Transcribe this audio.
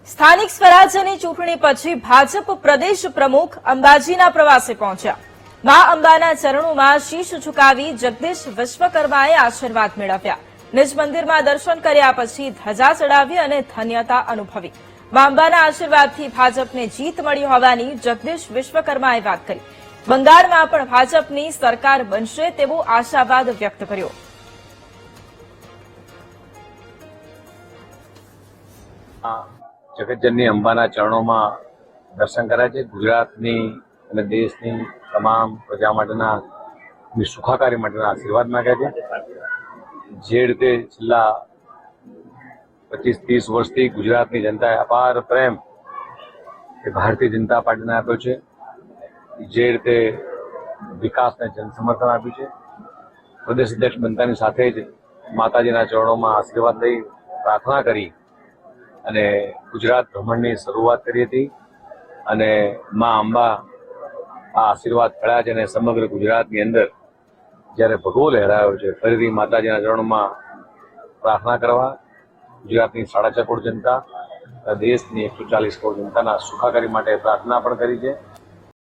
સ્થાનિક સ્વરાજ્યની ચૂંટણી પછી ભાજપ પ્રદેશ પ્રમુખ અંબાજીના પ્રવાસે પહોંચ્યા। મા અંબાના ચરણોમાં શીશ ઝુકાવી જગદીશ વિશ્વકર્માએ આશીર્વાદ મેળવ્યા। નિજ મંદિરમાં દર્શન કર્યા પછી ધજા ચડાવી અને ધન્યતા અનુભવી। મા અંબાના આશીર્વાદથી ભાજપને જીત મળી હોવાની જગદીશ વિશ્વકર્માએ વાત કરી। બંગાળમાં પણ ભાજપની સરકાર બનશે તેવો આશાવાદ વ્યક્ત કર્યો। જગતજનની અંબાના ચરણોમાં દર્શન કર્યા છે। ગુજરાતની અને દેશની તમામ પ્રજા માટેના સુખાકારી માટેના આશીર્વાદ માંગ્યા છે। જે રીતે છેલ્લા 25-30 વર્ષથી ગુજરાતની જનતાએ અપાર પ્રેમ એ ભારતીય જનતા પાર્ટીને આપ્યો છે। જે રીતે વિકાસને જનસમર્થન આપ્યું છે। પ્રદેશ અધ્યક્ષ બનતાની સાથે જ માતાજીના ચરણોમાં આશીર્વાદ લઈ પ્રાર્થના કરી અને ગુજરાત ભ્રમણની શરૂઆત કરી હતી અને મા અંબા આ આશીર્વાદ મળ્યા છે અને સમગ્ર ગુજરાતની અંદર જ્યારે ભગવો લહેરાયો છે ફરીથી માતાજીના ચરણોમાં પ્રાર્થના કરવા ગુજરાતની 4.5 કરોડ જનતા દેશની 140 કરોડ જનતાના સુખાકારી માટે પ્રાર્થના પણ કરી છે।